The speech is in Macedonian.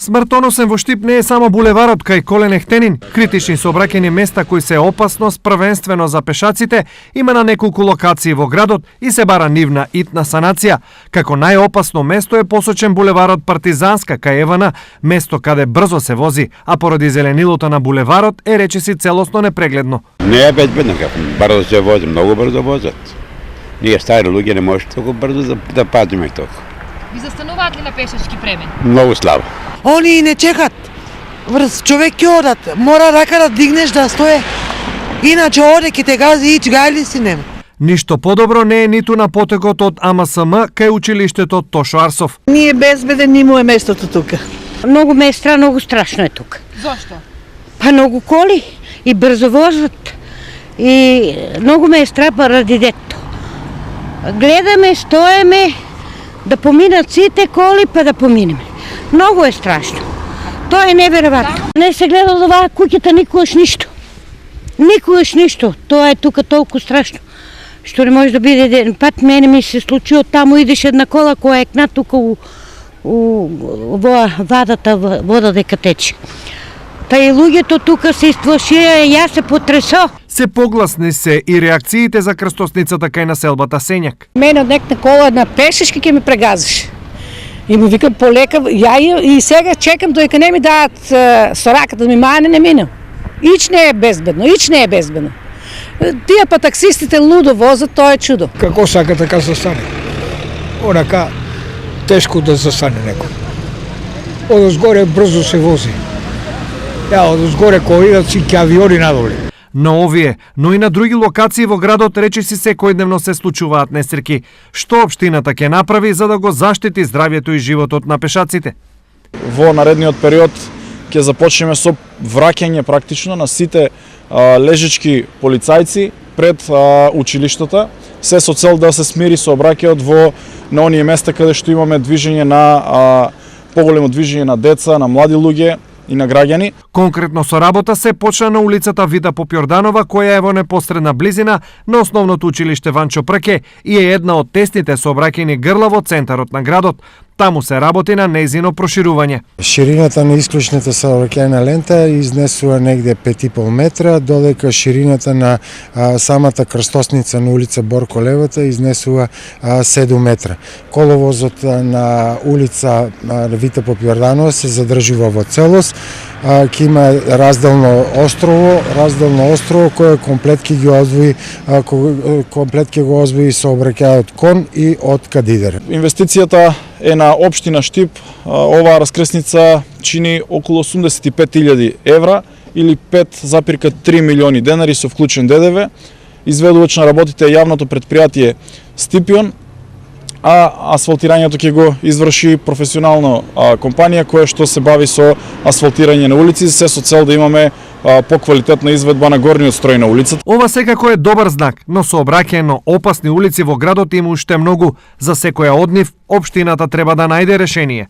Смртоносен во Штип не е само булеварот кај Колен Ехтенин. Критични сообраќајни места кои се опасност првенствено за пешаците има на неколку локации во градот и се бара нивна итна санација. Како најопасно место е посочен булеварот Партизанска кај Евана, место каде брзо се вози, а поради зеленилото на булеварот е речиси целосно непрегледно. Не е безбедно, како брзо се вози, многу брзо возат. Ние стари луѓе не може толку брзо да патиме толку. Ви застануваат ли на пешачки премин? Многу слабо. Они и не чекат. Врз човек ќе одат, мора рака да дигнеш да стое. Иначе оде ќе те гази ич гајли си нема. Ништо подобро не е ниту на потекот од АМСМ кај училиштето Тошо Арсов. Ние безбеден ни му е местото тука. Многу ме е страшно, многу страшно е тука. Зошто? Па многу коли и брзо возат. И многу ме е страх ради дето. Гледаме, стоеме да поминат сите коли па да поминеме. Многу е страшно. Тоа е неверојатно. Не се гледа од оваа куќата никогаш ништо. Никогаш ништо. Тоа е тука толку страшно. Што не може да биде еден пат. Мене ми се случило, таму идеш една кола која е кна тука во вадата, вода дека тече. Та и луѓето тука се isplašија, јас се потресо. Се погласни се и реакциите за крстосницата кај населбата Сењак. Мене од некна кола на пешешки ќе ме прегазиш. И му викам полека, ја и сега чекам додека не ми дадат со раката да ми мане, не минам. Ич не е безбедно, ич не е безбедно. Тие па таксистите лудо возат, тоа е чудо. Како сака така застане. Онака тешко да застане некој. Одозгоре брзо се вози. Ја одозгоре кои идат си ке авиони надоле. На овие, но и на други локации во градот речиси секојдневно се случуваат несреќи. Што општината ќе направи за да го заштити здравјето и животот на пешаците? Во наредниот период ќе започнеме со враќање практично на сите лежички полицајци пред училиштата, се со цел да се смири сообраќајот во на оние места каде што имаме движење на поголемо движење на деца, на млади луѓе и на граѓани. Конкретно со работа се почна на улицата Вита Попјорданова, која е во непосредна близина на основното училиште Ванчо Прке и е една од тесните сообраќајни грла во центарот на градот. Таму се работи на нејзино проширување. Ширината на исклучната сообраќајна лента изнесува негде 5,5 метра, додека ширината на самата крстосница на улица Борко Левата изнесува 7 метра. Коловозот на улица Вита Попјорданова се задржува во целост. Ќе има разделно острово кое комплет ќе го одвои сообраќајот кон и од Кадидер. Инвестицијата е на општина Штип. Оваа раскрсница чини околу 85.000 евра или 5,3 милиони денари со вклучен ДДВ. Изведувач на работите е јавното предпријатие Стипион, а асфалтирањето ќе го изврши професионална компанија која што се бави со асфалтирање на улици, се со цел да имаме поквалитетна изведба на горниот строј на улицата. Ова секако е добар знак, но сообраќајно опасни улици во градот има уште многу. За секоја од нив, општината треба да најде решение.